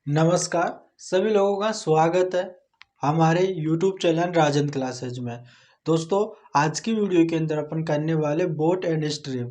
नमस्कार। सभी लोगों का स्वागत है हमारे YouTube चैनल राजन क्लासेज में। दोस्तों, आज की वीडियो के अंदर अपन करने वाले बोट एंड स्ट्रीम।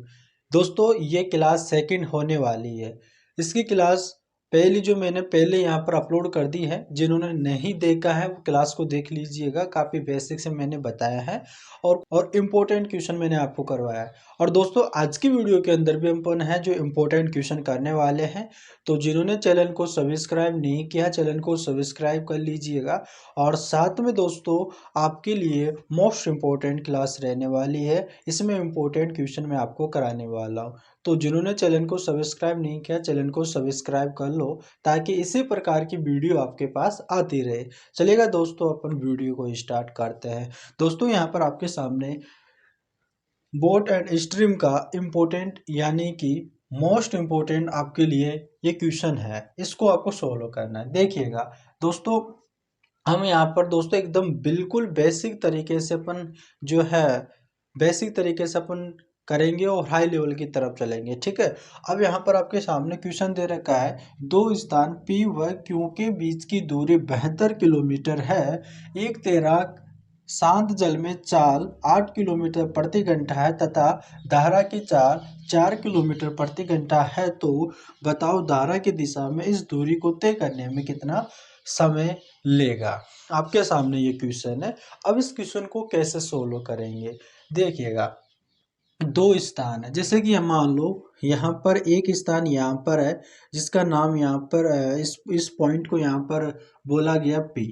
दोस्तों, ये क्लास सेकंड होने वाली है। इसकी क्लास पहली जो मैंने पहले यहाँ पर अपलोड कर दी है, जिन्होंने नहीं देखा है वो क्लास को देख लीजिएगा। काफ़ी बेसिक से मैंने बताया है और इम्पोर्टेंट क्वेश्चन मैंने आपको करवाया है। और दोस्तों, आज की वीडियो के अंदर भी अपन है जो इम्पोर्टेंट क्वेश्चन करने वाले हैं। तो जिन्होंने चैनल को सब्सक्राइब नहीं किया, चैनल को सब्सक्राइब कर लीजिएगा। और साथ में दोस्तों, आपके लिए मोस्ट इम्पोर्टेंट क्लास रहने वाली है। इसमें इम्पोर्टेंट क्वेश्चन मैं आपको कराने वाला हूँ। तो जिन्होंने चैनल को सब्सक्राइब नहीं किया, चैनल को सब्सक्राइब कर लो ताकि इसी प्रकार की वीडियो आपके पास आती रहे। चलेगा दोस्तों, अपन वीडियो को स्टार्ट करते हैं। दोस्तों, यहाँ पर आपके सामने बोट एंड स्ट्रीम का इम्पोर्टेंट यानी कि मोस्ट इम्पोर्टेंट आपके लिए ये क्वेश्चन है। इसको आपको सोल्व करना है। देखिएगा दोस्तों, हम यहाँ पर दोस्तों एकदम बिल्कुल बेसिक तरीके से अपन जो है बेसिक तरीके से अपन करेंगे और हाई लेवल की तरफ चलेंगे। ठीक है। अब यहाँ पर आपके सामने क्वेश्चन दे रखा है, दो स्थान P व Q के बीच की दूरी 72 किलोमीटर है। एक तैराक शांत जल में चाल 8 किलोमीटर प्रति घंटा है तथा धारा की चाल 4 किलोमीटर प्रति घंटा है। तो बताओ धारा की दिशा में इस दूरी को तय करने में कितना समय लेगा। आपके सामने ये क्वेश्चन है। अब इस क्वेश्चन को कैसे सोल्व करेंगे, देखिएगा। दो स्थान है, जैसे कि हम मान लो यहाँ पर एक स्थान यहाँ पर है जिसका नाम यहाँ पर इस पॉइंट को यहाँ पर बोला गया P,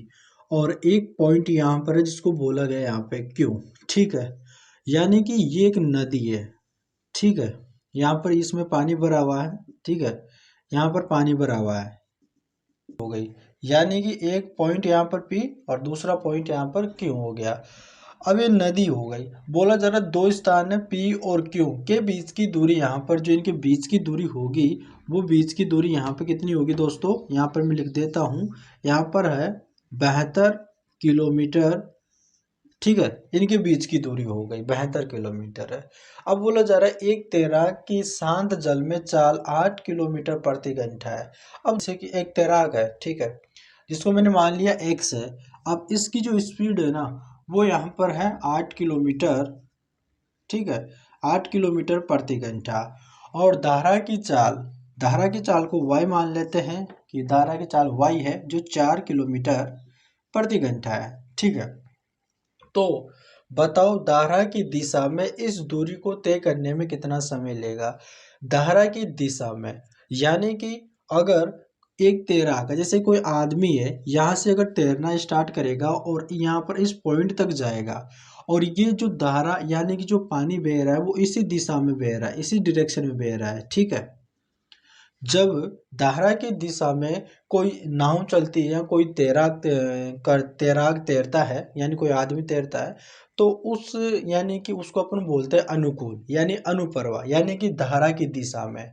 और एक पॉइंट यहाँ पर है जिसको बोला गया यहाँ पे Q। ठीक है। यानी कि ये एक नदी है। ठीक है। यहाँ पर इसमें पानी भरा हुआ है। ठीक है। यहाँ पर पानी भरा हुआ है, हो गई। यानी कि एक पॉइंट यहाँ पर P और दूसरा पॉइंट यहाँ पर Q हो गया। अब ये नदी हो गई। बोला जा रहा दो स्थान है P और Q के बीच की दूरी, यहाँ पर जो इनके बीच की दूरी होगी वो बीच की दूरी यहाँ पे कितनी होगी दोस्तों, यहाँ पर मैं लिख देता हूँ। यहाँ पर है 72 किलोमीटर। ठीक है। इनके बीच की दूरी हो गई 72 किलोमीटर है। अब बोला जा रहा है एक तैराक की शांत जल में चाल 8 किलोमीटर प्रति घंटा है। अब जैसे कि एक तैराक है, ठीक है, जिसको मैंने मान लिया x है। अब इसकी जो स्पीड है ना, वो यहाँ पर है 8 किलोमीटर। ठीक है। 8 किलोमीटर प्रति घंटा। और धारा की चाल को y मान लेते हैं कि धारा की चाल y है जो 4 किलोमीटर प्रति घंटा है। ठीक है। तो बताओ धारा की दिशा में इस दूरी को तय करने में कितना समय लेगा। धारा की दिशा में यानी कि अगर एक तैराक है, जैसे कोई आदमी है, यहाँ से अगर तैरना स्टार्ट करेगा और यहाँ पर इस पॉइंट तक जाएगा, और ये जो धारा यानी कि जो पानी बह रहा है वो इसी दिशा में बह रहा है, इसी डायरेक्शन में बह रहा है। ठीक है। जब धारा की दिशा में कोई नाव चलती है या कोई तैराक तैरता है, यानी कोई आदमी तैरता है, तो उस यानी कि उसको अपन बोलते हैं अनुकूल यानी अनुप्रवाह यानी कि धारा की दिशा में।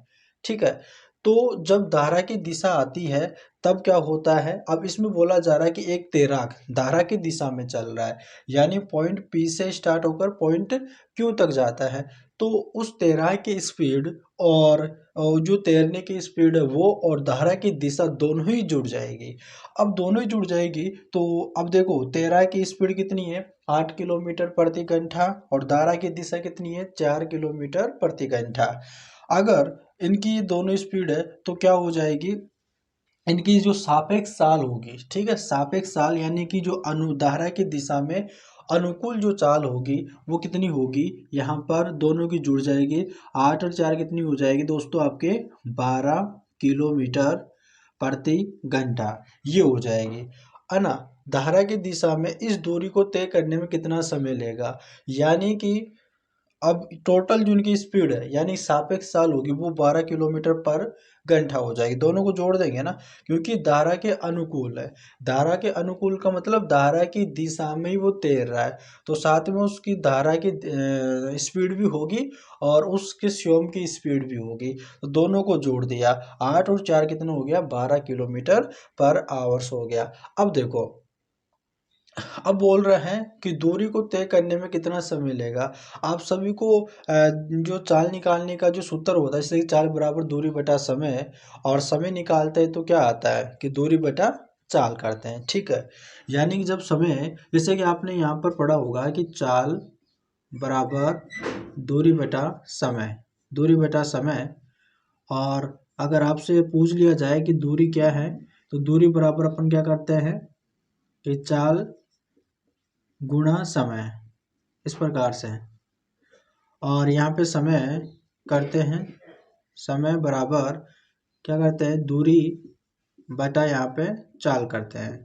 ठीक है। तो जब धारा की दिशा आती है तब क्या होता है, अब इसमें बोला जा रहा है कि एक तैराक धारा की दिशा में चल रहा है, यानी पॉइंट P से स्टार्ट होकर पॉइंट Q तक जाता है। तो उस तैराक की स्पीड और जो तैरने की स्पीड है वो और धारा की दिशा दोनों ही जुड़ जाएगी। अब दोनों ही जुड़ जाएगी तो अब देखो तैराक की स्पीड कितनी है, 8 किलोमीटर प्रति घंटा, और धारा की दिशा कितनी है, 4 किलोमीटर प्रति घंटा। अगर इनकी दोनों स्पीड है तो क्या हो जाएगी, इनकी जो सापेक्ष चाल होगी। ठीक है। सापेक्ष चाल यानी कि जो अनुधारा की दिशा में अनुकूल जो चाल होगी वो कितनी होगी, यहाँ पर दोनों की जुड़ जाएगी। 8 और 4 कितनी हो जाएगी दोस्तों, आपके 12 किलोमीटर प्रति घंटा ये हो जाएगी, है ना। धारा की दिशा में इस दूरी को तय करने में कितना समय लेगा, यानी कि अब टोटल जो उनकी स्पीड है यानी सापेक्ष चाल होगी वो 12 किलोमीटर पर घंटा हो जाएगी। दोनों को जोड़ देंगे ना, क्योंकि धारा के अनुकूल है। धारा के अनुकूल का मतलब धारा की दिशा में ही वो तैर रहा है, तो साथ में उसकी धारा की स्पीड भी होगी और उसके स्वयं की स्पीड भी होगी। तो दोनों को जोड़ दिया, 8 और 4 कितना हो गया, 12 किलोमीटर पर आवर्स हो गया। अब देखो अब बोल रहे हैं कि दूरी को तय करने में कितना समय लेगा। आप सभी को जो चाल निकालने का जो सूत्र होता है, जैसे कि चाल बराबर दूरी बटा समय, और समय निकालते हैं तो क्या आता है कि दूरी बटा चाल करते हैं, ठीक है। यानी कि जब समय, जैसे कि आपने यहाँ पर पढ़ा होगा कि चाल बराबर दूरी बटा समय, दूरी बटा समय। और अगर आपसे पूछ लिया जाए कि दूरी क्या है, तो दूरी बराबर अपन क्या करते हैं कि चाल गुणा समय, इस प्रकार से। और यहाँ पे समय करते हैं, समय बराबर क्या करते हैं, दूरी बटा यहाँ पे चाल करते हैं।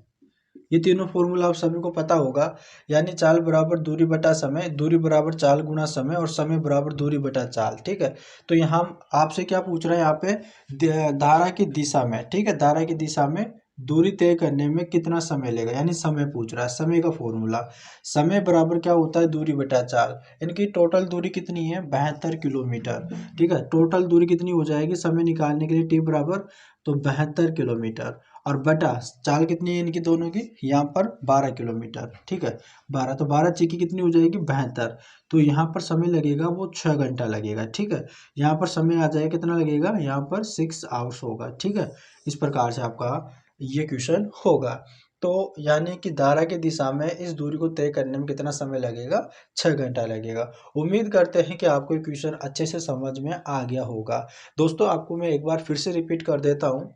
ये तीनों फॉर्मूला आप सभी को पता होगा। यानी चाल बराबर दूरी बटा समय, दूरी बराबर चाल गुणा समय, और समय बराबर दूरी बटा चाल, ठीक है। तो यहाँ आपसे क्या पूछ रहा है, यहाँ पे धारा की दिशा में, ठीक है, धारा की दिशा में दूरी तय करने में कितना समय लेगा, यानी समय पूछ रहा है। समय का फॉर्मूला, समय बराबर क्या होता है, दूरी बटा चाल। इनकी टोटल दूरी कितनी है, 72 किलोमीटर, ठीक है। टोटल दूरी कितनी हो जाएगी समय निकालने के लिए, टी बराबर तो 72 किलोमीटर, और बटा चाल कितनी है इनकी दोनों की, यहाँ पर 12 किलोमीटर, ठीक है। 12 तो 12 चीकी कितनी हो जाएगी, 72। तो यहाँ पर समय लगेगा वो 6 घंटा लगेगा, ठीक है। यहाँ पर समय आ जाएगा कितना लगेगा, यहाँ पर 6 आवर्स होगा, ठीक है। इस प्रकार से आपका ये क्वेश्चन होगा। तो यानी कि धारा की दिशा में इस दूरी को तय करने में कितना समय लगेगा, 6 घंटा लगेगा। उम्मीद करते हैं कि आपको ये क्वेश्चन अच्छे से समझ में आ गया होगा। दोस्तों आपको मैं एक बार फिर से रिपीट कर देता हूँ।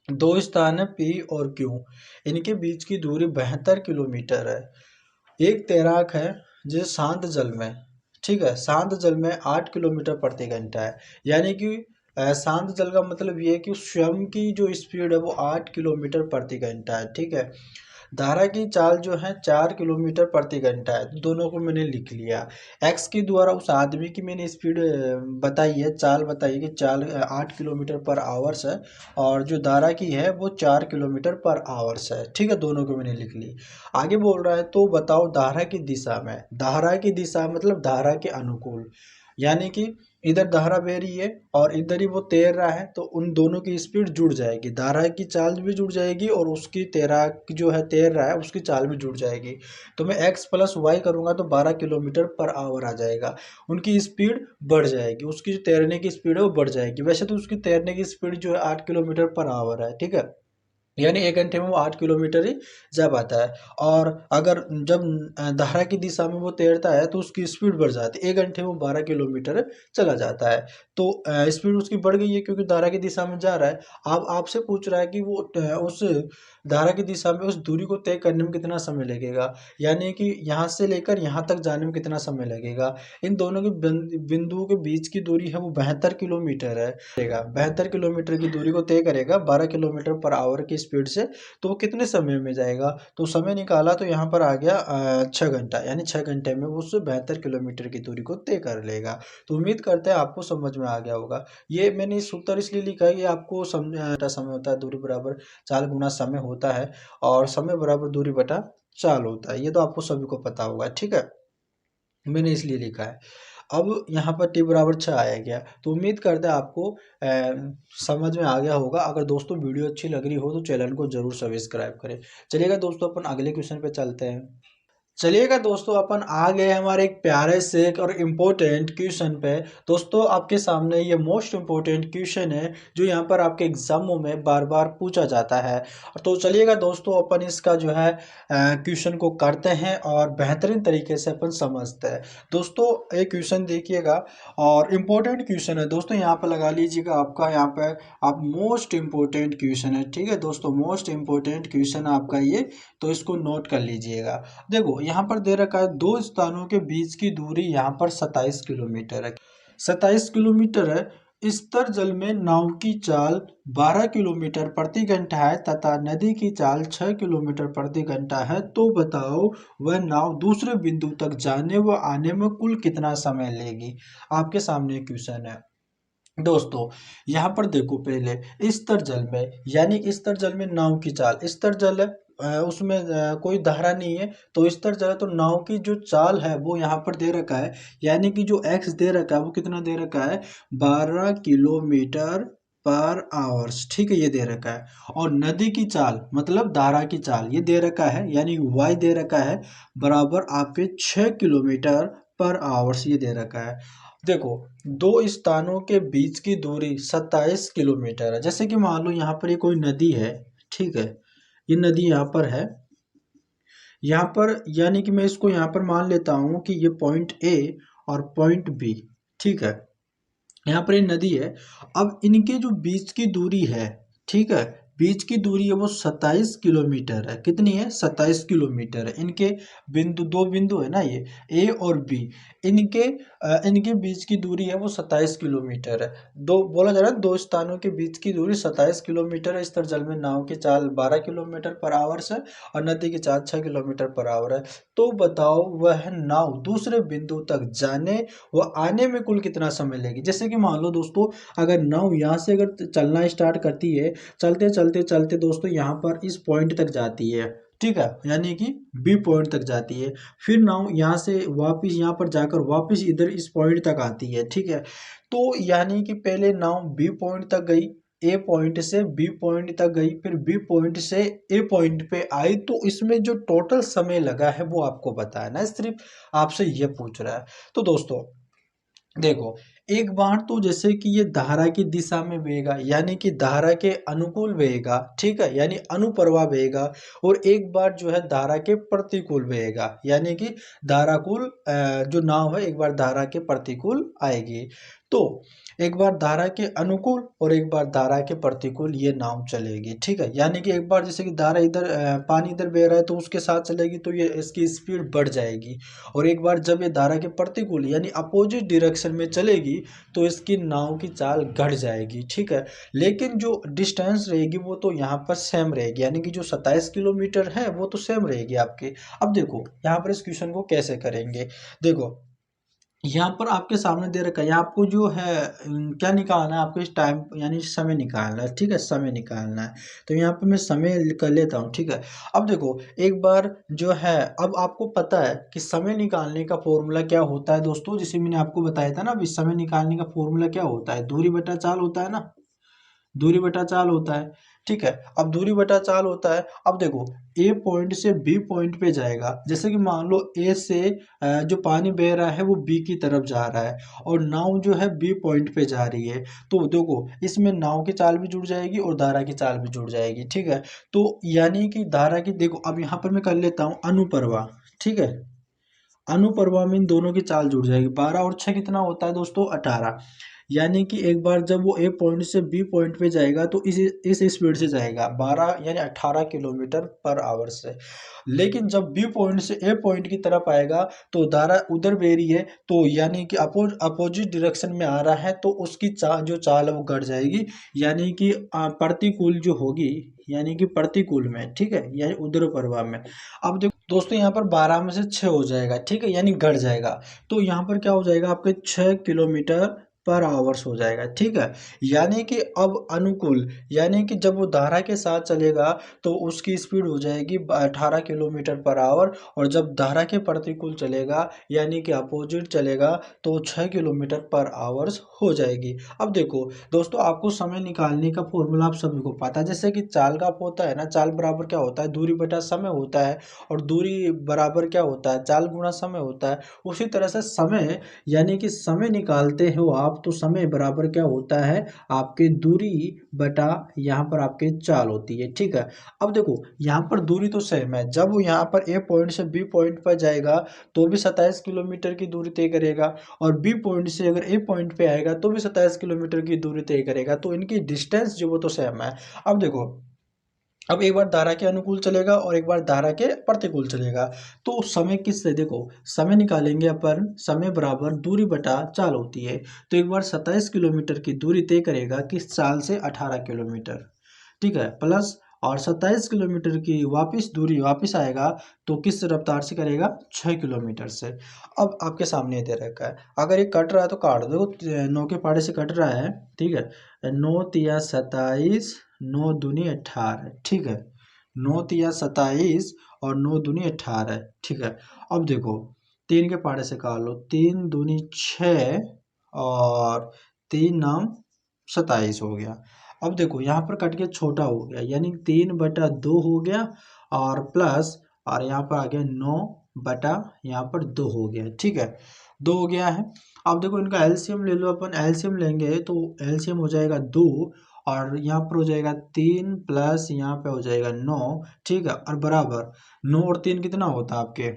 दो स्थान है P और Q, इनके बीच की दूरी 72 किलोमीटर है। एक तैराक है जो शांत जल में, ठीक है, शांत जल में 8 किलोमीटर प्रति घंटा है। यानी कि शांत जल का मतलब ये है कि स्वयं की जो स्पीड है वो 8 किलोमीटर प्रति घंटा है, ठीक है। धारा की चाल जो है 4 किलोमीटर प्रति घंटा है, दोनों को मैंने लिख लिया। एक्स के द्वारा उस आदमी की मैंने स्पीड बताई है, चाल बताई कि चाल 8 किलोमीटर पर आवर्स है, और जो धारा की है वो 4 किलोमीटर पर आवर्स है, ठीक है। दोनों को मैंने लिख ली। आगे बोल रहा है तो बताओ धारा की दिशा में, धारा की दिशा मतलब धारा के अनुकूल, यानी कि इधर धारा बह रही है और इधर ही वो तैर रहा है, तो उन दोनों की स्पीड जुड़ जाएगी, धारा की चाल भी जुड़ जाएगी और उसकी तैराक जो है तैर रहा है उसकी चाल भी जुड़ जाएगी। तो मैं x प्लस वाई करूँगा तो 12 किलोमीटर पर आवर आ जाएगा। उनकी स्पीड बढ़ जाएगी, उसकी जो तैरने की स्पीड है वो बढ़ जाएगी। वैसे तो उसकी तैरने की स्पीड जो है 8 किलोमीटर पर आवर है, ठीक है। यानी 1 घंटे में वो 8 किलोमीटर ही जा पाता है। और अगर जब धारा की दिशा में वो तैरता है तो उसकी स्पीड बढ़ जाती है, 1 घंटे में वो 12 किलोमीटर चला जाता है। तो स्पीड उसकी बढ़ गई है क्योंकि धारा की दिशा में जा रहा है। अब आपसे पूछ रहा है कि वो उस धारा की दिशा में उस दूरी को तय करने में कितना समय लगेगा, यानी कि यहाँ से लेकर यहाँ तक जाने में कितना समय लगेगा। इन दोनों के बिंदुओं के बीच की दूरी है वो 72 किलोमीटर है। 72 किलोमीटर की दूरी को तय करेगा 12 किलोमीटर पर आवर की स्पीड से, तो वो कितने समय में जाएगा। तो समय निकाला तो यहाँ पर आ गया 6 घंटा, यानी 6 घंटे में वो उससे 72 किलोमीटर की दूरी को तय कर लेगा। तो उम्मीद करते हैं आपको समझ में आ गया होगा। ये मैंने सूत्र इसलिए लिखा है कि आपको समझ समय होता है, दूरी बराबर चाल गुना समय होता है, और समय बराबर दूरी बटा चाल होता है। ये तो आपको सभी को पता होगा, ठीक है, मैंने इसलिए लिखा है। अब यहाँ पर टी बराबर 6 आया गया। तो उम्मीद करते हैं आपको समझ में आ गया होगा। अगर दोस्तों वीडियो अच्छी लग रही हो तो चैनल को जरूर सब्सक्राइब करें। चलिएगा दोस्तों अपन अगले क्वेश्चन पे चलते हैं। चलिएगा दोस्तों अपन आ गए हमारे एक प्यारे से और इम्पोर्टेंट क्वेश्चन पे। दोस्तों आपके सामने ये मोस्ट इम्पोर्टेंट क्वेश्चन है जो यहाँ पर आपके एग्जामों में बार बार पूछा जाता है। तो चलिएगा दोस्तों अपन इसका जो है क्वेश्चन को करते हैं और बेहतरीन तरीके से अपन समझते हैं। दोस्तों एक क्वेश्चन देखिएगा और इम्पोर्टेंट क्वेश्चन है दोस्तों, यहाँ पर लगा लीजिएगा आपका, यहाँ पे आप मोस्ट इम्पोर्टेंट क्वेश्चन है, ठीक है दोस्तों, मोस्ट इम्पोर्टेंट क्वेश्चन आपका ये, तो इसको नोट कर लीजिएगा। देखो यहाँ पर दे रखा है दो स्थानों के बीच की दूरी यहाँ पर 27 किलोमीटर है, 27 किलोमीटर है। स्तर जल में नाव की चाल 12 किलोमीटर प्रति घंटा है तथा नदी की चाल 6 किलोमीटर प्रति घंटा है। तो बताओ वह नाव दूसरे बिंदु तक जाने व आने में कुल कितना समय लेगी। आपके सामने क्वेश्चन है दोस्तों। यहाँ पर देखो पहले स्तर जल में, यानी स्तर जल में नाव की चाल, स्तर जल है उसमें कोई धारा नहीं है, तो स्तर जल है तो नाव की जो चाल है वो यहाँ पर दे रखा है, यानी कि जो एक्स दे रखा है वो कितना दे रखा है, 12 किलोमीटर पर आवर्स, ठीक है, ये दे रखा है। और नदी की चाल मतलब धारा की चाल ये दे रखा है, यानी वाई दे रखा है बराबर आपके 6 किलोमीटर पर आवर्स ये दे रखा है। देखो, दो स्थानों के बीच की दूरी 27 किलोमीटर है। जैसे कि मान लो यहाँ पर ये कोई नदी है, ठीक है, ये नदी यहाँ पर है, यहाँ पर यानी कि मैं इसको यहाँ पर मान लेता हूँ कि ये पॉइंट ए और पॉइंट बी, ठीक है, यहाँ पर ये नदी है। अब इनके जो बीच की दूरी है, ठीक है, बीच की दूरी है वो 27 किलोमीटर है। कितनी है? 27 किलोमीटर है। इनके बिंदु, दो बिंदु है ना, ये ए और बी, इनके इनके बीच की दूरी है वो 27 किलोमीटर है। दो बोला जा रहा है दो स्थानों के बीच की दूरी 27 किलोमीटर है। इस तरह जल में नाव की चाल 12 किलोमीटर पर आवर से और नदी की चाल 6 किलोमीटर पर आवर है। तो बताओ वह नाव दूसरे बिंदु तक जाने वो आने में कुल कितना समय लेगी। जैसे कि मान लो दोस्तों, अगर नाव यहाँ से अगर चलना स्टार्ट करती है, चलते चलते चलते दोस्तों यहाँ पर इस पॉइंट तक जाती है, ठीक है, यानी कि बी पॉइंट तक जाती है, फिर नाव यहाँ से वापस यहाँ पर जाकर वापस इधर इस पॉइंट तक आती है, ठीक है। तो यानी कि पहले नाव बी पॉइंट तक गई, ए पॉइंट से बी पॉइंट तक गई, फिर बी पॉइंट से ए पॉइंट पे आई, तो इसमें जो टोटल समय लगा है वो आपको बताना है, सिर्फ आपसे ये पूछ रहा है। तो दोस्तों देखो, एक बार तो जैसे कि ये धारा की दिशा में बहेगा, यानी कि धारा के अनुकूल बहेगा, ठीक है, यानी अनुप्रवाह बहेगा। और एक बार जो है धारा के प्रतिकूल बहेगा, यानी कि धाराकुल जो नाव है एक बार धारा के प्रतिकूल आएगी। तो एक बार धारा के अनुकूल और एक बार धारा के प्रतिकूल ये नाव चलेगी, ठीक है, यानी कि एक बार जैसे कि धारा इधर पानी इधर बह रहा है तो उसके साथ चलेगी तो ये इसकी स्पीड बढ़ जाएगी। और एक बार जब ये धारा के प्रतिकूल यानी अपोजिट डायरेक्शन में चलेगी तो इसकी नाव की चाल घट जाएगी, ठीक है। लेकिन जो डिस्टेंस रहेगी वो तो यहाँ पर सेम रहेगी, यानी कि जो 27 किलोमीटर है वो तो सेम रहेगी आपके। अब देखो यहाँ पर इस क्वेश्चन को कैसे करेंगे। देखो यहाँ पर आपके सामने दे रखा है, यहाँ आपको जो है क्या निकालना है, आपको इस टाइम यानी समय निकालना है, ठीक है, समय निकालना है। तो यहाँ पर मैं समय कर लेता हूँ, ठीक है। अब देखो एक बार जो है, अब आपको पता है कि समय निकालने का फॉर्मूला क्या होता है दोस्तों, जैसे मैंने आपको बताया था ना, अभी समय निकालने का फॉर्मूला क्या होता है, दूरी बटा चाल होता है ना, दूरी बटा चाल होता है, ठीक है। अब दूरी बटा चाल होता है। अब देखो ए पॉइंट से बी पॉइंट पे जाएगा, जैसे कि मान लो ए से जो पानी बह रहा है वो बी की तरफ जा रहा है और नाव जो है बी पॉइंट पे जा रही है, तो देखो इसमें नाव की चाल भी जुड़ जाएगी और धारा की चाल भी जुड़ जाएगी, ठीक है। तो यानी कि धारा की, देखो अब यहाँ पर मैं कर लेता हूँ अनुप्रवाह, ठीक है, अनुप्रवाह में इन दोनों की चाल जुड़ जाएगी। 12 और 6 कितना होता है दोस्तों, 18। यानी कि एक बार जब वो ए पॉइंट से बी पॉइंट पे जाएगा तो इस स्पीड से जाएगा 12 यानी 18 किलोमीटर पर आवर से। लेकिन जब बी पॉइंट से ए पॉइंट की तरफ आएगा तो धारा उधर बह रही है, तो यानी कि अपोजिट डायरेक्शन में आ रहा है, तो उसकी जो चाल है वो घट जाएगी, यानी कि प्रतिकूल जो होगी, यानी कि प्रतिकूल में, ठीक है, यानी उधर प्रभाव में। अब देखो दोस्तों यहाँ पर 12 में से 6 हो जाएगा, ठीक है, यानी घट जाएगा। तो यहाँ पर क्या हो जाएगा, आपके 6 किलोमीटर पर आवर्स हो जाएगा, ठीक है। यानी कि अब अनुकूल, यानी कि जब वो धारा के साथ चलेगा तो उसकी स्पीड हो जाएगी 18 किलोमीटर पर आवर, और जब धारा के प्रतिकूल चलेगा यानी कि अपोजिट चलेगा तो 6 किलोमीटर पर आवर्स हो जाएगी। अब देखो दोस्तों, आपको समय निकालने का फॉर्मूला आप सभी को पता है, जैसे कि चाल का होता है ना, चाल बराबर क्या होता है, दूरी बटा समय होता है, और दूरी बराबर क्या होता है, चाल गुणा समय होता है। उसी तरह से समय, यानी कि समय निकालते हो आप तो समय बराबर क्या होता है, आपके दूरी बटा यहाँ पर आपके चाल होती है, ठीक है। अब देखो यहाँ पर दूरी तो सेम है, जब वो यहाँ पर ए पॉइंट से बी पॉइंट पर जाएगा तो भी 27 किलोमीटर की दूरी तय करेगा, और बी पॉइंट से अगर ए पॉइंट पे आएगा तो भी 27 किलोमीटर की दूरी तय करेगा, तो इनकी डिस्टेंस जो वो तो सेम है। अब देखो, अब एक बार धारा के अनुकूल चलेगा और एक बार धारा के प्रतिकूल चलेगा, तो समय किससे, देखो समय निकालेंगे अपन, समय बराबर दूरी बटा चाल होती है। तो एक बार 27 किलोमीटर की दूरी तय करेगा किस चाल से, 18 किलोमीटर, ठीक है, प्लस और 27 किलोमीटर की वापस दूरी वापस आएगा तो किस रफ्तार से करेगा, 6 किलोमीटर से। अब आपके सामने दे रखा है, अगर ये कट रहा है तो काट दो, 9 के पाड़े से कट रहा है, ठीक है, 9 तिया 27, 9 दूनी 18, ठीक है, 9 तिया 27 और 9 दूनी 18, ठीक है। अब देखो 3 के पाड़े से काट लो, 3 दूनी 6 और 3 नाम 27 हो गया। अब देखो यहाँ पर कट के छोटा हो गया, यानी 3/2 हो गया, और प्लस, और यहाँ पर आ गया 9 यहाँ पर 2 हो गया। ठीक है, 2 हो गया है। अब देखो इनका एलसीएम ले लो, अपन एलसीएम लेंगे तो एलसीएम हो जाएगा 2, और यहाँ पर हो जाएगा 3 प्लस यहाँ पे हो जाएगा 9। ठीक है, और बराबर 9 और 3 कितना होता है आपके,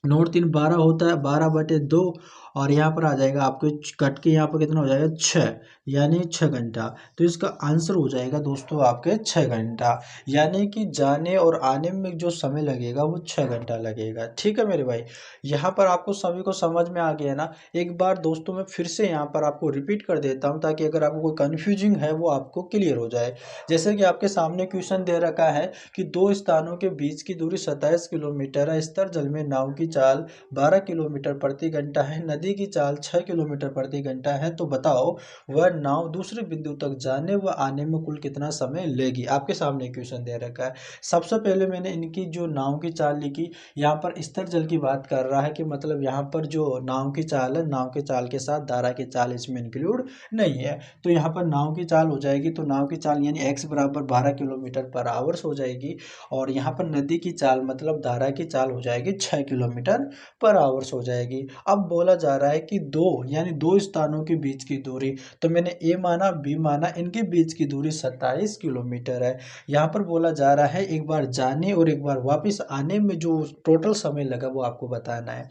9 और 3 12 होता है, 12/2, और यहाँ पर आ जाएगा आपके कट के यहाँ पर कितना हो जाएगा 6, यानी 6 घंटा। तो इसका आंसर हो जाएगा दोस्तों आपके 6 घंटा, यानी कि जाने और आने में जो समय लगेगा वो 6 घंटा लगेगा। ठीक है मेरे भाई, यहाँ पर आपको सभी को समझ में आ गया ना। एक बार दोस्तों मैं फिर से यहाँ पर आपको रिपीट कर देता हूँ, ताकि अगर आपको कोई कन्फ्यूजिंग है वो आपको क्लियर हो जाए। जैसे कि आपके सामने क्वेश्चन दे रखा है कि दो स्थानों के बीच की दूरी 27 किलोमीटर है, स्तर जल में नाव की चाल 12 किलोमीटर प्रति घंटा है, नदी की चाल 6 किलोमीटर प्रति घंटा है, तो बताओ वह नाव दूसरे बिंदु तक जाने व आने में कुल कितना समय लेगी। आपके सामने क्वेश्चन दे रखा है। सबसे पहले मैंने इनकी जो नाव की चाल लिखी, यहाँ पर स्तर जल की बात कर रहा है कि मतलब यहाँ पर जो नाव की चाल है, नाव के चाल के साथ धारा की चाल इसमें इंक्लूड नहीं है। तो यहाँ पर नाव की चाल हो जाएगी, तो नाव की चाल यानी x बराबर 12 किलोमीटर पर आवर्स हो जाएगी, और यहाँ पर नदी की चाल मतलब धारा की चाल हो जाएगी 6 किलोमीटर पर आवर्स हो जाएगी। अब बोला जा रहा है कि दो यानी दो स्थानों के बीच की दूरी, तो मैंने ए माना बी माना, इनके बीच की दूरी 27 किलोमीटर है। यहाँ पर बोला जा रहा है एक बार जाने और एक बार वापस आने में जो टोटल समय लगा वो आपको बताना है।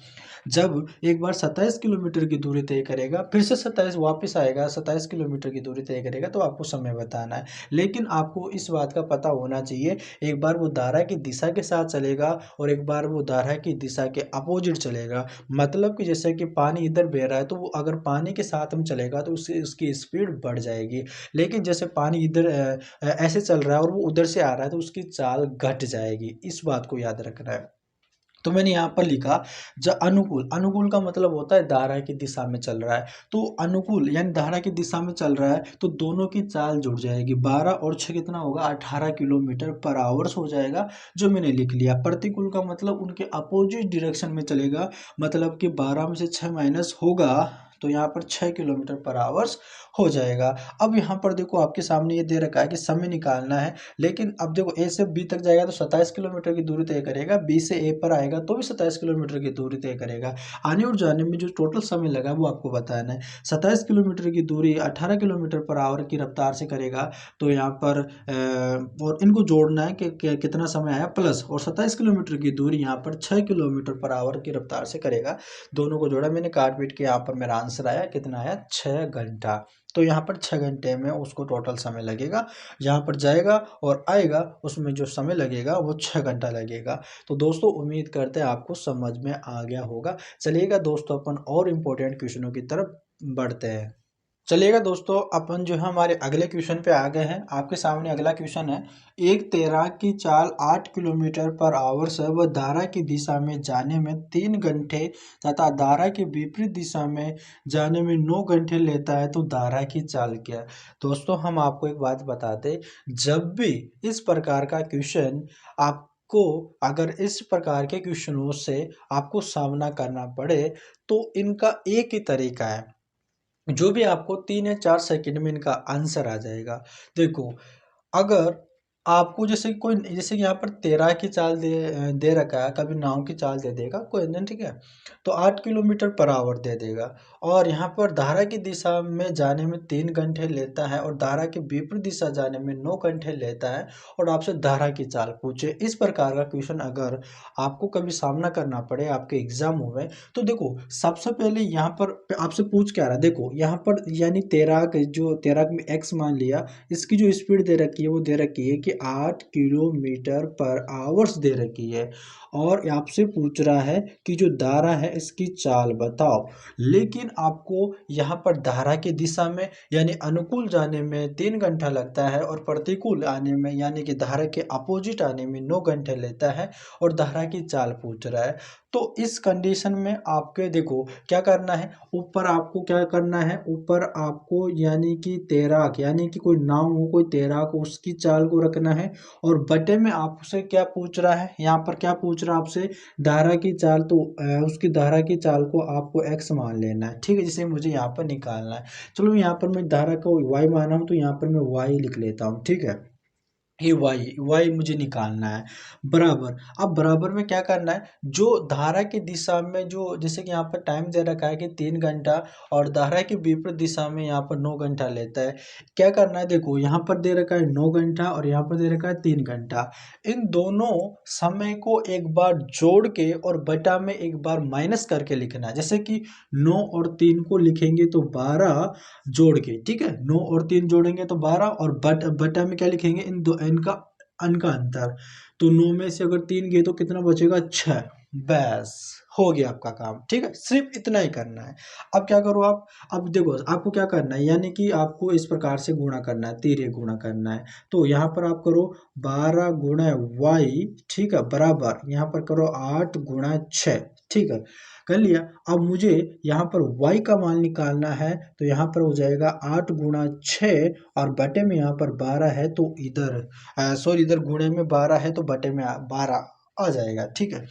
जब एक बार 27 किलोमीटर की दूरी तय करेगा, फिर से 27 वापस आएगा, 27 किलोमीटर की दूरी तय करेगा, तो आपको समय बताना है। लेकिन आपको इस बात का पता होना चाहिए, एक बार वो धारा की दिशा के साथ चलेगा और एक बार वो धारा की दिशा के अपोजिट चलेगा। मतलब कि जैसे कि पानी इधर बह रहा है, तो वो अगर पानी के साथ हम चलेगा तो उससे उसकी स्पीड बढ़ जाएगी। लेकिन जैसे पानी इधर ऐसे चल रहा है और वो उधर से आ रहा है, तो उसकी चाल घट जाएगी। इस बात को याद रखना है। तो मैंने यहाँ पर लिखा, जब अनुकूल, अनुकूल का मतलब होता है धारा की दिशा में चल रहा है, तो अनुकूल यानी धारा की दिशा में चल रहा है, तो दोनों की चाल जुड़ जाएगी। 12 और 6 कितना होगा, 18 किलोमीटर पर आवर्स हो जाएगा, जो मैंने लिख लिया। प्रतिकूल का मतलब उनके अपोजिट डायरेक्शन में चलेगा, मतलब कि 12 में से 6 माइनस होगा, तो यहाँ पर 6 किलोमीटर पर आवर्स हो जाएगा। अब यहाँ पर देखो आपके सामने ये दे रखा है कि समय निकालना है, लेकिन अब देखो ए से बी तक जाएगा तो 27 किलोमीटर की दूरी तय करेगा, बी से ए पर आएगा तो भी 27 किलोमीटर की दूरी तय करेगा। आने और जाने में जो टोटल समय लगा वो आपको बताना है। 27 किलोमीटर की दूरी 18 किलोमीटर पर आवर की रफ्तार से करेगा, तो यहाँ पर और इनको जोड़ना है कि कितना समय आया प्लस, और 27 किलोमीटर की दूरी यहाँ पर 6 किलोमीटर पर आवर की रफ्तार से करेगा। दोनों को जोड़ा मैंने, काट पीट के यहाँ पर मेरा आंसर आया, कितना आया, 6 घंटा। तो यहाँ पर 6 घंटे में उसको टोटल समय लगेगा, यहाँ पर जाएगा और आएगा उसमें जो समय लगेगा वो 6 घंटा लगेगा। तो दोस्तों उम्मीद करते हैं आपको समझ में आ गया होगा। चलिएगा दोस्तों अपन और इम्पोर्टेंट क्वेश्चनों की तरफ बढ़ते हैं। चलिएगा दोस्तों, अपन जो है हमारे अगले क्वेश्चन पे आ गए हैं। आपके सामने अगला क्वेश्चन है, एक तैराक की चाल 8 किलोमीटर पर आवर है, वह धारा की दिशा में जाने में 3 घंटे तथा धारा की विपरीत दिशा में जाने में 9 घंटे लेता है, तो धारा की चाल क्या है। दोस्तों हम आपको एक बात बताते, जब भी इस प्रकार का क्वेश्चन आपको, अगर इस प्रकार के क्वेश्चनों से आपको सामना करना पड़े, तो इनका एक ही तरीका है, जो भी आपको 3 या 4 सेकंड में इनका आंसर आ जाएगा। देखो, अगर आपको जैसे कि यहाँ पर तैराक की चाल दे रखा है, कभी नाव की चाल दे देगा कोई नहीं, ठीक है, तो 8 किलोमीटर पर आवर दे देगा, और यहाँ पर धारा की दिशा में जाने में 3 घंटे लेता है और धारा की विपरीत दिशा जाने में 9 घंटे लेता है, और आपसे धारा की चाल पूछे। इस प्रकार का क्वेश्चन अगर आपको कभी सामना करना पड़े आपके एग्जामों में, तो देखो सबसे पहले यहाँ पर आपसे पूछ क्या रहा है, देखो यहाँ पर यानी तैराक में एक्स मान लिया, इसकी जो स्पीड दे रखी है वो दे रखी है कि 8 किलोमीटर पर आवर्स दे रखी है, और आपसे पूछ रहा है कि जो धारा है इसकी चाल बताओ। लेकिन आपको यहाँ पर धारा की दिशा में यानी अनुकूल जाने में 3 घंटा लगता है, और प्रतिकूल आने में यानी कि धारा के अपोजिट आने में 9 घंटे लेता है, और धारा की चाल पूछ रहा है। तो इस कंडीशन में आपके देखो क्या करना है, ऊपर आपको क्या करना है, ऊपर आपको यानी कि तैराक यानी कि कोई नाव हो कोई तैराक हो उसकी चाल को रखना है। और बटे में आपसे क्या पूछ रहा है, यहाँ पर क्या पूछ रहा है आपसे, धारा की चाल, तो उसकी धारा की चाल को आपको x मान लेना है, ठीक है, जिसे मुझे यहाँ पर निकालना है। चलो यहाँ पर मैं धारा को y माना हूँ तो यहाँ पर मैं y लिख लेता हूँ, ठीक है, ये y मुझे निकालना है। बराबर, अब बराबर में क्या करना है, जो धारा की दिशा में जो जैसे कि यहाँ पर टाइम दे रखा है कि 3 घंटा, और धारा की विपरीत दिशा में यहाँ पर 9 घंटा लेता है। क्या करना है, देखो यहाँ पर दे रखा है 9 घंटा और यहाँ पर दे रखा है 3 घंटा। इन दोनों समय को एक बार जोड़ के और बटा में एक बार माइनस करके लिखना है। जैसे कि 9 और 3 को लिखेंगे तो 12 जोड़ के, ठीक है, 9 और 3 जोड़ेंगे तो 12, और बटा में क्या लिखेंगे, इन दो इनका अंतर। तो 9 में से अगर 3 गए तो कितना बचेगा, 6। बस हो गया आपका काम, ठीक है, सिर्फ इतना ही करना है। अब क्या करो आप, अब देखो आपको क्या करना है, यानी कि आपको इस प्रकार से गुणा करना है, तिर्य गुणा करना है। तो यहाँ पर आप करो 12 गुणा y, ठीक है, बराबर यहाँ पर करो 8 गुणा 6, ठीक है, कर लिया। अब मुझे यहाँ पर y का मान निकालना है, तो यहाँ पर हो जाएगा 8 गुणा 6, और बटे में यहाँ पर 12 है तो इधर सॉरी, इधर गुणे में 12 है तो बटे में 12 आ जाएगा, ठीक है।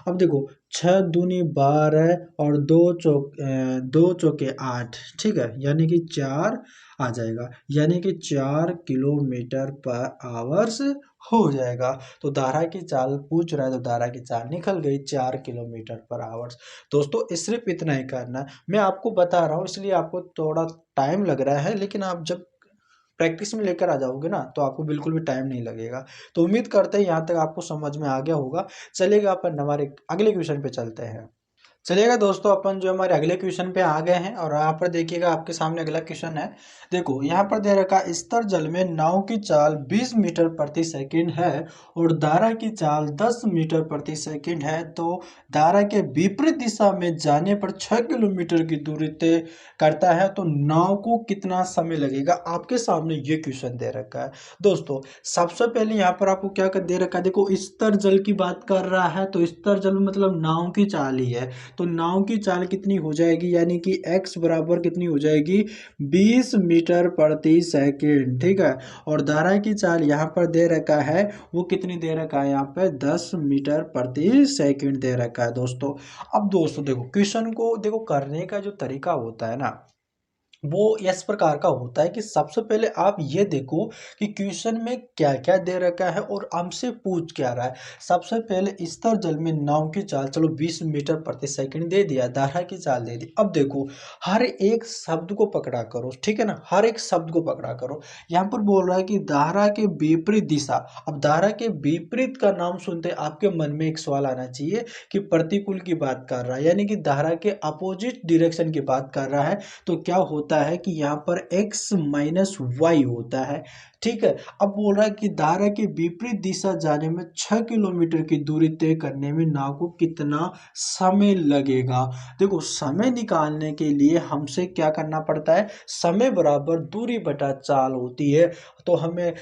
अब देखो 6 दूनी 12 और 2 चौके 8, ठीक है, यानी कि 4 आ जाएगा, यानी कि 4 किलोमीटर पर आवर्स हो जाएगा। तो धारा की चाल पूछ रहा है तो धारा की चाल निकल गई 4 किलोमीटर पर आवर्स। दोस्तों सिर्फ इतना ही करना है, मैं आपको बता रहा हूँ इसलिए आपको थोड़ा टाइम लग रहा है, लेकिन आप जब प्रैक्टिस में लेकर आ जाओगे ना तो आपको बिल्कुल भी टाइम नहीं लगेगा। तो उम्मीद करते हैं यहाँ तक आपको समझ में आ गया होगा। चलिएगा अपन हमारे अगले क्वेश्चन पे चलते हैं। चलिएगा दोस्तों, अपन जो हमारे अगले क्वेश्चन पे आ गए हैं, और यहाँ पर देखिएगा आपके सामने अगला क्वेश्चन है। देखो यहाँ पर दे रखा है, स्तर जल में नाव की चाल 20 मीटर प्रति सेकंड है और धारा की चाल 10 मीटर प्रति सेकंड है, तो धारा के विपरीत दिशा में जाने पर 6 किलोमीटर की दूरी तय करता है, तो नाव को कितना समय लगेगा। आपके सामने ये क्वेश्चन दे रखा है। दोस्तों सबसे पहले यहाँ पर आपको क्या कर दे रखा है, देखो स्तर जल की बात कर रहा है, तो स्तर जल मतलब नाव की चाल ही है। तो नाव की चाल कितनी हो जाएगी, यानी कि x बराबर कितनी हो जाएगी, 20 मीटर प्रति सेकंड, ठीक है। और धारा की चाल यहाँ पर दे रखा है, वो कितनी दे रखा है, यहाँ पे 10 मीटर प्रति सेकंड दे रखा है दोस्तों। अब दोस्तों देखो क्वेश्चन को देखो करने का जो तरीका होता है ना, वो इस प्रकार का होता है कि सबसे पहले आप ये देखो कि क्वेश्चन में क्या क्या दे रखा है और हमसे पूछ क्या रहा है। सबसे पहले स्तर जल में नाव की चाल, चलो 20 मीटर प्रति सेकंड दे दिया, धारा की चाल दे दी। अब देखो हर एक शब्द को पकड़ा करो, ठीक है ना, हर एक शब्द को पकड़ा करो। यहाँ पर बोल रहा है कि धारा के विपरीत दिशा। अब धारा के विपरीत का नाम सुनते आपके मन में एक सवाल आना चाहिए कि प्रतिकूल की बात कर रहा है, यानी कि धारा के अपोजिट डायरेक्शन की बात कर रहा है। तो क्या होता है कि यहाँ पर x माइनस वाई होता है, ठीक है। अब बोल रहा है कि धारा के विपरीत दिशा जाने में 6 किलोमीटर की दूरी तय करने में नाव को कितना समय लगेगा। देखो समय निकालने के लिए हमसे क्या करना पड़ता है, समय बराबर दूरी बटा चाल होती है। तो हमें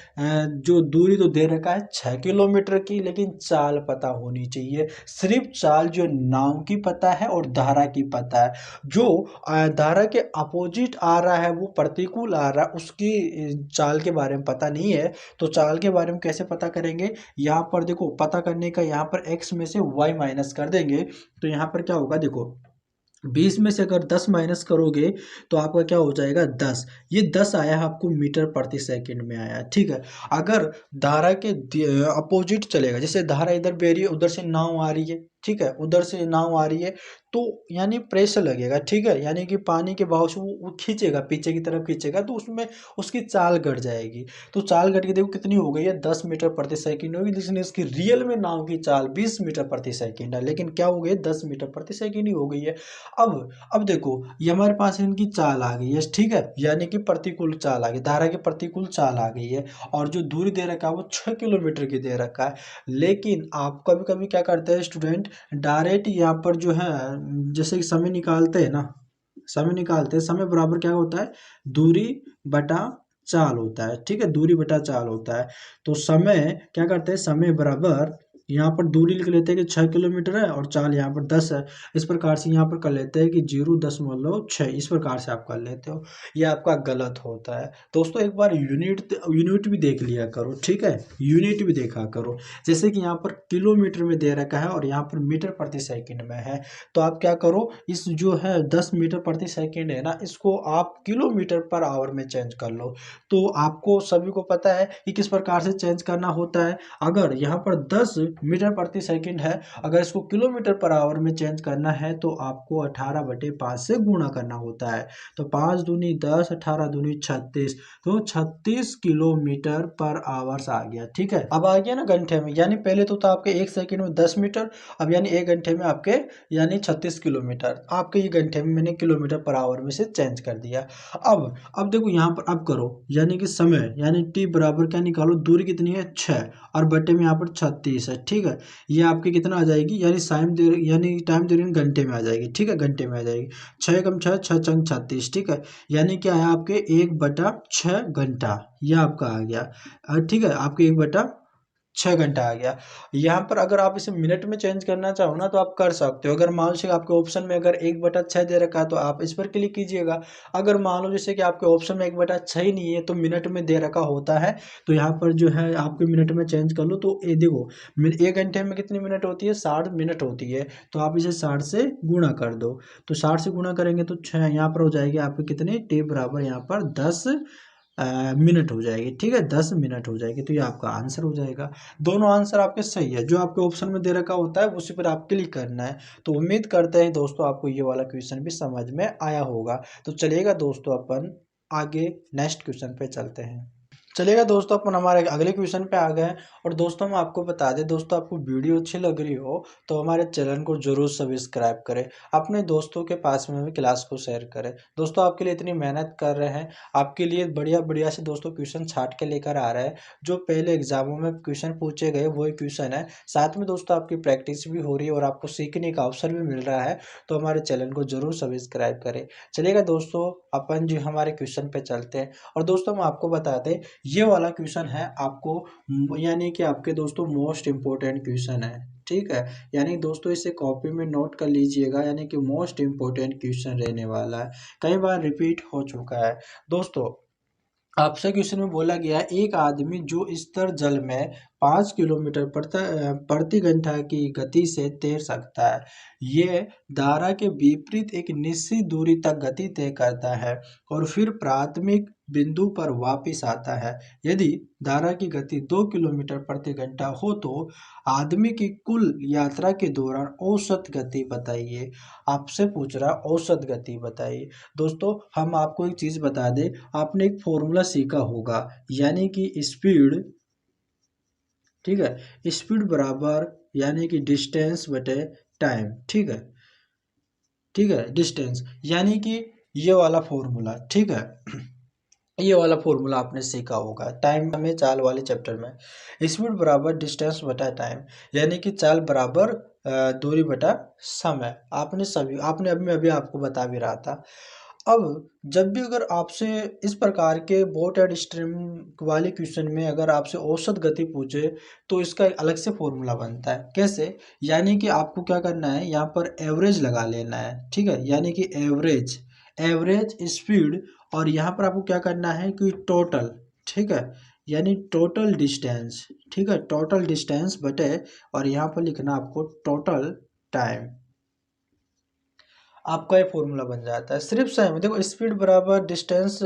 जो दूरी तो दे रखा है 6 किलोमीटर की, लेकिन चाल पता होनी चाहिए। सिर्फ चाल जो नाव की पता है और धारा की पता है। जो धारा के अपोजिट आ रहा है वो प्रतिकूल आ रहा है, उसकी चाल के बारे में पता नहीं है। तो चाल के बारे में कैसे पता करेंगे, यहाँ पर देखो पता करने का, यहाँ पर x में से y माइनस कर देंगे तो यहाँ पर क्या होगा, देखो 20 में से अगर 10 माइनस करोगे तो आपका क्या हो जाएगा, 10। ये 10 आया है आपको मीटर प्रति सेकंड में आया है, ठीक है। अगर धारा के अपोजिट चलेगा, जैसे धारा इधर बह रही है, उधर से नाव आ रही है, ठीक है, उधर से नाव आ रही है, तो यानी प्रेशर लगेगा, ठीक है, यानी कि पानी के बहाव से वो खींचेगा, पीछे की तरफ खींचेगा, तो उसमें उसकी चाल घट जाएगी। तो चाल घट के देखो कितनी हो गई है, 10 मीटर प्रति सेकंड होगी, लेकिन इसकी रियल में नाव की चाल 20 मीटर प्रति सेकंड है, लेकिन क्या हो गई, 10 मीटर प्रति सेकंड ही हो गई है। अब देखो ये हमारे पास इनकी चाल आ गई है, ठीक है, यानी कि प्रतिकूल चाल आ गई, धारा की प्रतिकूल चाल आ गई है। और जो दूरी दे रखा है वो 6 किलोमीटर की दे रखा है। लेकिन आप कभी कभी क्या करते हैं स्टूडेंट, डायरेक्ट यहाँ पर जो है जैसे कि समय निकालते हैं ना, समय निकालते हैं, समय बराबर क्या होता है, दूरी बटा चाल होता है, ठीक है, दूरी बटा चाल होता है। तो समय क्या करते हैं, समय बराबर यहाँ पर दूरी लिख लेते हैं कि 6 किलोमीटर है और चाल यहाँ पर 10 है। इस प्रकार से यहाँ पर कर लेते हैं कि 0.6, इस प्रकार से आप कर लेते हो। ये आपका गलत होता है। दोस्तों एक बार यूनिट भी देख लिया करो, ठीक है, यूनिट भी देखा करो। जैसे कि यहाँ पर किलोमीटर में दे रखा है और यहाँ पर मीटर प्रति सेकंड में है, तो आप क्या करो, इस जो है 10 मीटर प्रति सेकंड है ना, इसको आप किलोमीटर पर आवर में चेंज कर लो। तो आपको सभी को पता है कि किस प्रकार से चेंज करना होता है। अगर यहाँ पर 10 मीटर प्रति सेकंड है, अगर इसको किलोमीटर पर आवर में चेंज करना है तो आपको 18/5 से गुणा करना होता है। तो 5 दूनी 10, 18 दूनी 36, तो 36 किलोमीटर पर आवर्स आ गया। ठीक है, अब आ गया ना घंटे में, यानी पहले तो था आपके 1 सेकंड में 10 मीटर, अब यानी 1 घंटे में आपके यानी 36 किलोमीटर, आपके ये घंटे में मैंने किलोमीटर पर आवर में से चेंज कर दिया। अब देखो यहाँ पर अब करो, यानी कि समय यानी टी बराबर क्या निकालो, दूरी कितनी है 6 और बटे में यहाँ पर 36 है। ठीक है, ये आपके कितना आ जाएगी, यानी टाइम दे रही घंटे में आ जाएगी। ठीक है, घंटे में आ जाएगी, 6 कम 6, 6 चंग 36। ठीक है, यानी क्या है आपके 1/6 घंटा, यह आपका आ गया। ठीक है, आपके 1/6 घंटा आ गया। यहाँ पर अगर आप इसे मिनट में चेंज करना चाहो ना तो आप कर सकते हो। अगर मान लो आपके ऑप्शन में अगर 1/6 दे रखा है तो आप इस पर क्लिक कीजिएगा। अगर मान लो जैसे कि आपके ऑप्शन में 1/6 ही नहीं है तो मिनट में दे रखा होता है, तो यहाँ पर जो है आपके मिनट में चेंज कर लो। तो ये देखो 1 घंटे में कितनी मिनट होती है, 60 मिनट होती है। तो आप इसे 60 से गुणा कर दो, तो 60 से गुणा करेंगे तो 6 यहाँ पर हो जाएगी आपकी कितनी, टी बराबर यहाँ पर 10 मिनट हो जाएगी। ठीक है, 10 मिनट हो जाएगी। तो ये आपका आंसर हो जाएगा। दोनों आंसर आपके सही है, जो आपके ऑप्शन में दे रखा होता है उसी पर आप क्लिक करना है। तो उम्मीद करते हैं दोस्तों आपको ये वाला क्वेश्चन भी समझ में आया होगा। तो चलिएगा दोस्तों अपन आगे नेक्स्ट क्वेश्चन पे चलते हैं। चलिएगा दोस्तों अपन हमारे अगले क्वेश्चन पे आ गए। और दोस्तों मैं आपको बता दें, दोस्तों आपको वीडियो अच्छी लग रही हो तो हमारे चैनल को जरूर सब्सक्राइब करें, अपने दोस्तों के पास में भी क्लास को शेयर करें। दोस्तों आपके लिए इतनी मेहनत कर रहे हैं, आपके लिए बढ़िया बढ़िया से दोस्तों क्वेश्चन छाट के लेकर आ रहे हैं। जो पहले एग्जामों में क्वेश्चन पूछे गए वही क्वेश्चन है, साथ में दोस्तों आपकी प्रैक्टिस भी हो रही है और आपको सीखने का अवसर भी मिल रहा है। तो हमारे चैनल को जरूर सब्सक्राइब करें। चलिएगा दोस्तों अपन जो हमारे क्वेश्चन पे चलते हैं। और दोस्तों मैं आपको बता दें, ये वाला क्वेश्चन है आपको यानी कि आपके दोस्तों मोस्ट इम्पोर्टेंट क्वेश्चन है। ठीक है, यानी दोस्तों इसे कॉपी में नोट कर लीजिएगा, यानी कि मोस्ट इम्पोर्टेंट क्वेश्चन रहने वाला है, कई बार रिपीट हो चुका है। दोस्तों आपसे क्वेश्चन में बोला गया है, एक आदमी जो स्तर जल में 5 किलोमीटर प्रति घंटा की गति से तैर सकता है, ये धारा के विपरीत एक निश्चित दूरी तक गति तय करता है और फिर प्राथमिक बिंदु पर वापस आता है। यदि धारा की गति 2 किलोमीटर प्रति घंटा हो तो आदमी की कुल यात्रा के दौरान औसत गति बताइए। आपसे पूछ रहा औसत गति बताइए। दोस्तों हम आपको एक चीज बता दें, आपने एक फॉर्मूला सीखा होगा, यानी कि स्पीड, ठीक है, स्पीड बराबर यानी कि डिस्टेंस बटे टाइम। ठीक है, ठीक है, डिस्टेंस यानी कि ये वाला फॉर्मूला। ठीक है, ये वाला फॉर्मूला आपने सीखा होगा टाइम में, चाल वाले चैप्टर में। स्पीड बराबर डिस्टेंस बटा टाइम, यानी कि चाल बराबर दूरी बटा समय। आपने अभी मैं अभी आपको बता भी रहा था। अब जब भी अगर आपसे इस प्रकार के बोट एंड स्ट्रीम वाले क्वेश्चन में अगर आपसे औसत गति पूछे तो इसका एक अलग से फॉर्मूला बनता है। कैसे, यानी कि आपको क्या करना है, यहाँ पर एवरेज लगा लेना है। ठीक है, यानी कि एवरेज एवरेज स्पीड, और यहाँ पर आपको क्या करना है कि टोटल, ठीक है, यानी टोटल डिस्टेंस। ठीक है, टोटल डिस्टेंस बटे, और यहाँ पर लिखना आपको टोटल टाइम। आपका ये फॉर्मूला बन जाता है। सिर्फ सेम देखो, स्पीड बराबर डिस्टेंस,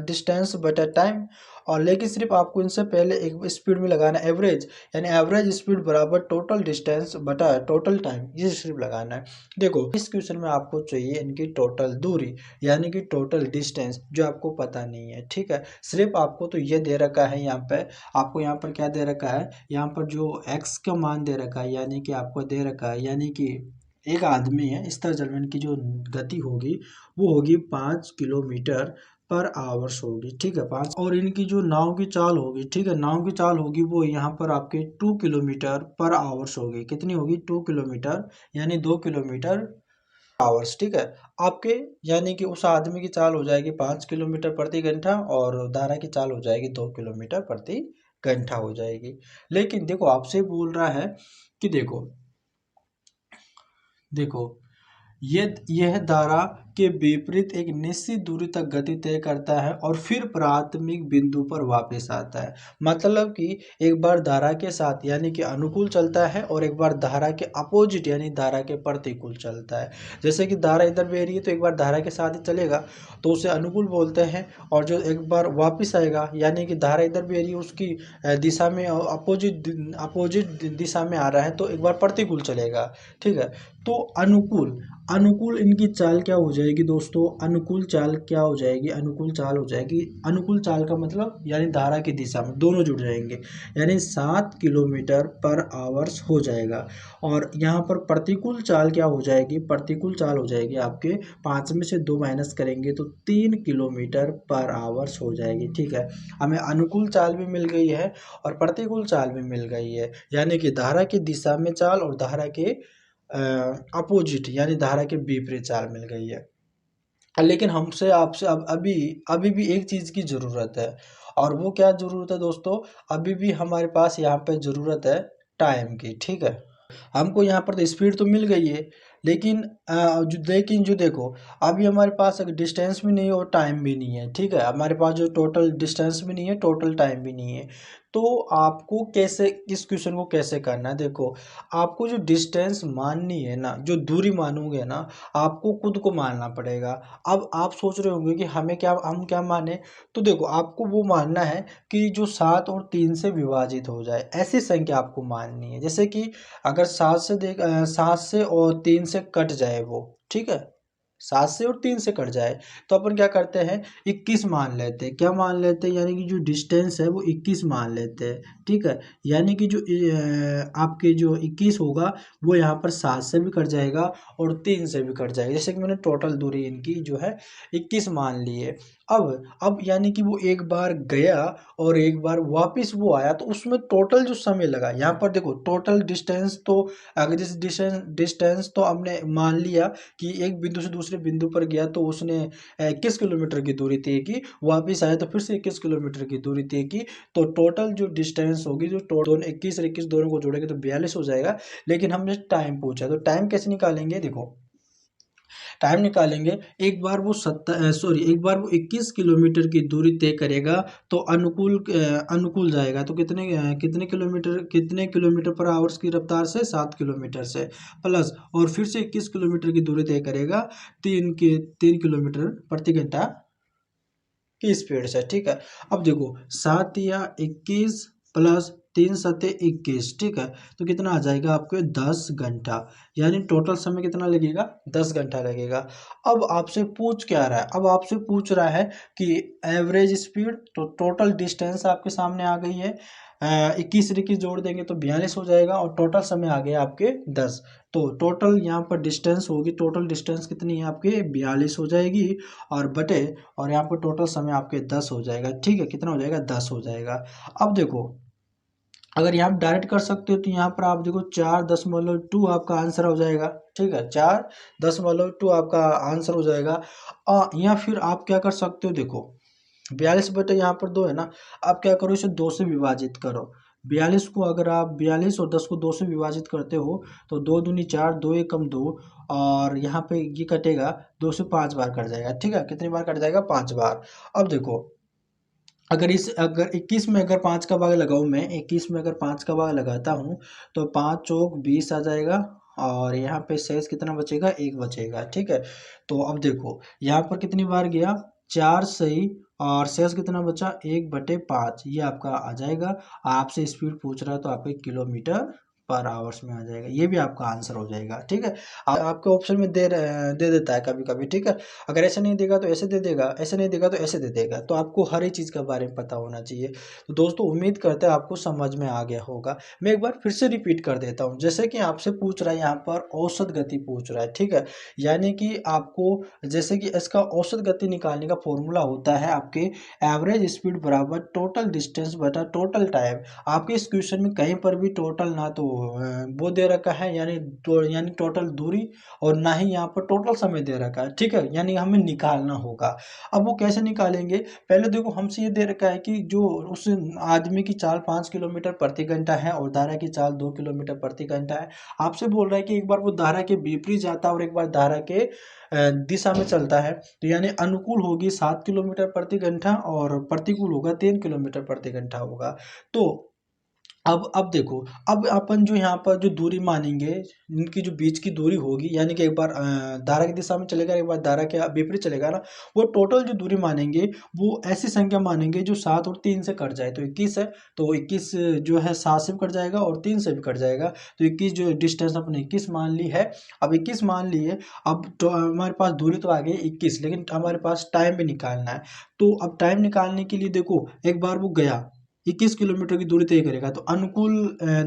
डिस्टेंस बटा टाइम, और लेकिन सिर्फ आपको इनसे पहले एक स्पीड में लगाना एवरेज, यानी एवरेज स्पीड बराबर टोटल डिस्टेंस बटा टोटल टाइम, ये सिर्फ लगाना है। देखो इस क्वेश्चन में आपको चाहिए इनकी टोटल दूरी, यानी कि टोटल डिस्टेंस, जो आपको पता नहीं है। ठीक है, सिर्फ आपको तो ये दे रखा है, यहाँ पे आपको यहाँ पर क्या दे रखा है, यहाँ पर जो एक्स का मान दे रखा है, यानी कि आपको दे रखा है, यानी कि एक आदमी है, स्तर जलवन की जो गति होगी वो होगी 5 किलोमीटर पर आवर्स होगी। ठीक है, 5, और इनकी जो नाव की चाल होगी, ठीक है, नाव की चाल होगी वो यहाँ पर आपके 2 किलोमीटर पर आवर्स होगी। कितनी होगी, 2 किलोमीटर, यानी 2 किलोमीटर आवर्स। ठीक है, आपके यानी कि उस आदमी की चाल हो जाएगी 5 किलोमीटर प्रति घंटा और धारा की चाल हो जाएगी 2 किलोमीटर प्रति घंटा हो जाएगी। लेकिन देखो आपसे बोल रहा है कि देखो देखो यह धारा के विपरीत एक निश्चित दूरी तक गति तय करता है और फिर प्राथमिक बिंदु पर वापस आता है। मतलब कि एक बार धारा के साथ यानी कि अनुकूल चलता है और एक बार धारा के अपोजिट यानी धारा के प्रतिकूल चलता है। जैसे कि धारा इधर बह रही है तो एक बार धारा के साथ ही चलेगा तो उसे अनुकूल बोलते हैं, और जो एक बार वापस आएगा यानी कि धारा इधर बह रही है उसकी दिशा में अपोजिट दिशा में आ रहा है तो एक बार प्रतिकूल चलेगा। ठीक है, तो अनुकूल अनुकूल इनकी चाल क्या हो जाएगी दोस्तों, अनुकूल चाल क्या हो जाएगी, अनुकूल चाल हो जाएगी, अनुकूल चाल का मतलब यानी धारा की दिशा में दोनों जुड़ जाएंगे यानी 7 किलोमीटर पर आवर्स हो जाएगा। और यहाँ पर प्रतिकूल चाल क्या हो जाएगी, प्रतिकूल चाल हो जाएगी आपके 5 में से 2 माइनस करेंगे तो 3 किलोमीटर पर आवर्स हो जाएगी। ठीक है, हमें अनुकूल चाल भी मिल गई है और प्रतिकूल चाल भी मिल गई है, यानी कि धारा की दिशा में चाल और धारा के अपोजिट यानी धारा के विपरीत चाल मिल गई है। लेकिन हमसे आपसे अब अभी अभी भी एक चीज़ की ज़रूरत है, और वो क्या ज़रूरत है दोस्तों, अभी भी हमारे पास यहाँ पे ज़रूरत है टाइम की। ठीक है, हमको यहाँ पर तो स्पीड तो मिल गई है, लेकिन जो देखो अभी हमारे पास डिस्टेंस भी नहीं है और टाइम भी नहीं है। ठीक है, हमारे पास जो टोटल डिस्टेंस भी नहीं है, टोटल टाइम भी नहीं है। तो आपको कैसे इस क्वेश्चन को कैसे करना है, देखो आपको जो डिस्टेंस माननी है ना, जो दूरी मानोगे ना, आपको खुद को मानना पड़ेगा। अब आप सोच रहे होंगे कि हम क्या माने, तो देखो आपको वो मानना है कि जो 7 और 3 से विभाजित हो जाए ऐसी संख्या आपको माननी है। जैसे कि अगर 7 से और 3 से कट जाए वो, ठीक है, 7 से और 3 से कट जाए तो अपन क्या करते हैं, 21 मान लेते हैं। क्या मान लेते हैं, यानी कि जो डिस्टेंस है वो 21 मान लेते हैं। ठीक है, यानी कि जो आपके जो 21 होगा वो यहाँ पर 7 से भी कट जाएगा और 3 से भी कट जाएगा। जैसे कि मैंने टोटल दूरी इनकी जो है 21 मान ली है। अब यानी कि वो एक बार गया और एक बार वापस वो आया तो उसमें टोटल जो समय लगा, यहाँ पर देखो टोटल डिस्टेंस तो, अगर जिस डिस्टेंस तो हमने मान लिया कि एक बिंदु से दूसरे बिंदु पर गया तो उसने 21 किलोमीटर की दूरी तय की, वापिस आया तो फिर से 21 किलोमीटर की दूरी तय की। तो टोटल जो डिस्टेंस होगी, जो टोटल 21 और 21 दोनों को जोड़ेंगे तो 42 हो जाएगा। लेकिन हमने टाइम पूछा तो टाइम कैसे निकालेंगे, देखो टाइम निकालेंगे, एक बार वो 21 किलोमीटर की दूरी तय करेगा तो अनुकूल जाएगा तो कितने किलोमीटर पर आवर्स की रफ्तार से, 7 किलोमीटर से, प्लस और फिर से 21 किलोमीटर की दूरी तय करेगा 3 किलोमीटर प्रति घंटा की स्पीड से। ठीक है, अब देखो 7 या 21 प्लस 3 × 7 = 21। ठीक है, तो कितना आ जाएगा आपके 10 घंटा, यानी टोटल समय कितना लगेगा, 10 घंटा लगेगा। अब आपसे पूछ क्या रहा है, अब आपसे पूछ रहा है कि एवरेज स्पीड, तो टोटल डिस्टेंस आपके सामने आ गई है, 21 और 21 जोड़ देंगे तो 42 हो जाएगा और टोटल समय आ गया आपके 10। तो टोटल यहाँ पर डिस्टेंस होगी, टोटल डिस्टेंस कितनी है आपके 42 हो जाएगी और बटे, और यहाँ पर टोटल समय आपके 10 हो जाएगा। ठीक है, कितना हो जाएगा, 10 हो जाएगा। अब देखो अगर यहाँ डायरेक्ट कर सकते हो तो यहाँ पर आप देखो 4.2 आपका आंसर हो जाएगा। ठीक है, 4.2 आपका आंसर हो जाएगा। या फिर आप क्या कर सकते हो, देखो 42 बटे यहाँ पर 2 है ना, आप क्या करो इसे 2 से विभाजित करो। 42 को अगर आप 42 और 10 को 2 से विभाजित करते हो तो 2 दूनी 4, 2 एकम 2, और यहाँ पे ये कटेगा 2 से 5 बार कट जाएगा। ठीक है, कितनी बार कट जाएगा, 5 बार। अब देखो अगर 21 में अगर 5 का भाग लगाऊं, मैं 21 में अगर 5 का भाग लगाता हूँ तो 5 चौक 20 आ जाएगा और यहाँ पे शेष कितना बचेगा, 1 बचेगा। ठीक है, तो अब देखो यहाँ पर कितनी बार गया, 4 सही, और शेष कितना बचा, 1/5, ये आपका आ जाएगा। आपसे स्पीड पूछ रहा है तो आपके किलोमीटर पर आवर्स में आ जाएगा, ये भी आपका आंसर हो जाएगा। ठीक है, आपके ऑप्शन में दे देता है कभी कभी। ठीक है, अगर ऐसे नहीं देगा तो ऐसे दे देगा, ऐसे नहीं देगा तो ऐसे दे देगा, तो आपको हर एक चीज़ के बारे में पता होना चाहिए। तो दोस्तों उम्मीद करते हैं आपको समझ में आ गया होगा। मैं एक बार फिर से रिपीट कर देता हूँ, जैसे कि आपसे पूछ रहा है यहाँ पर औसत गति पूछ रहा है। ठीक है, यानी कि आपको जैसे कि इसका औसत गति निकालने का फॉर्मूला होता है आपके एवरेज स्पीड बराबर टोटल डिस्टेंस बटा टोटल टाइम। आपके इस क्वेश्चन में कहीं पर भी टोटल ना तो वो दे रखा है, यानी टोटल दूरी, और ना ही यहाँ पर टोटल समय दे रखा है, ठीक है। यानी हमें निकालना होगा। अब वो कैसे निकालेंगे, पहले देखो हमसे ये दे रखा है कि जो उस आदमी की चाल 5 किलोमीटर प्रति घंटा है और धारा की चाल 2 किलोमीटर प्रति घंटा है। आपसे बोल रहा है कि एक बार वो धारा के विपरीत जाता है और एक बार धारा के दिशा में चलता है, तो यानी अनुकूल होगी 7 किलोमीटर प्रति घंटा और प्रतिकूल होगा 3 किलोमीटर प्रति घंटा होगा। तो अब देखो, अब अपन जो यहाँ पर जो दूरी मानेंगे, इनकी जो बीच की दूरी होगी, यानी कि एक बार धारा की दिशा में चलेगा, एक बार धारा के विपरीत चलेगा ना, वो टोटल जो दूरी मानेंगे वो ऐसी संख्या मानेंगे जो 7 और 3 से कट जाए। तो 21 है, तो 21 जो है 7 से भी कट जाएगा और 3 से भी कट जाएगा। तो 21 जो डिस्टेंस अपने 21 मान ली है। अब 21 मान लिए, अब तो हमारे पास दूरी तो आ गई 21, लेकिन हमारे पास टाइम भी निकालना है। तो अब टाइम निकालने के लिए देखो, एक बार वो गया 21 किलोमीटर की दूरी तय करेगा, तो अनुकूल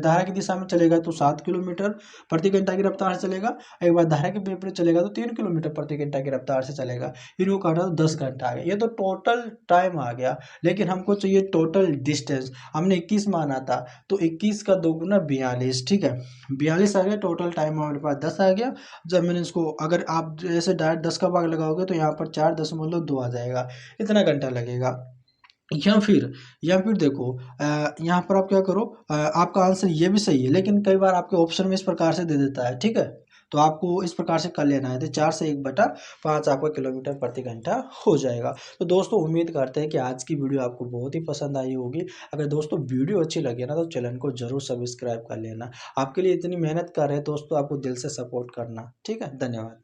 धारा की दिशा में चलेगा तो 7 किलोमीटर प्रति घंटा की रफ्तार से चलेगा। एक बार धारा के विपरीत चलेगा तो 3 किलोमीटर प्रति घंटा की रफ्तार से चलेगा। इनको काटा तो 10 घंटा आ गया। ये तो टोटल टाइम आ गया, लेकिन हमको चाहिए टोटल डिस्टेंस। हमने 21 माना था, तो 21 का 2 गुना 42, ठीक है, 42 आ गया। टोटल टाइम हमारे पास 10 आ गया। जब मैंने इसको, अगर आप जैसे डायरेक्ट 10 का भाग लगाओगे तो यहाँ पर 4.2 आ जाएगा, इतना घंटा लगेगा। या फिर देखो, यहाँ पर आप क्या करो, आपका आंसर ये भी सही है, लेकिन कई बार आपके ऑप्शन में इस प्रकार से दे देता है, ठीक है। तो आपको इस प्रकार से कर लेना है, तो 4 से 1/5 आपका किलोमीटर प्रति घंटा हो जाएगा। तो दोस्तों उम्मीद करते हैं कि आज की वीडियो आपको बहुत ही पसंद आई होगी। अगर दोस्तों वीडियो अच्छी लगे ना, तो चैनल को जरूर सब्सक्राइब कर लेना। आपके लिए इतनी मेहनत कर रहे हैं दोस्तों, आपको दिल से सपोर्ट करना, ठीक है। धन्यवाद।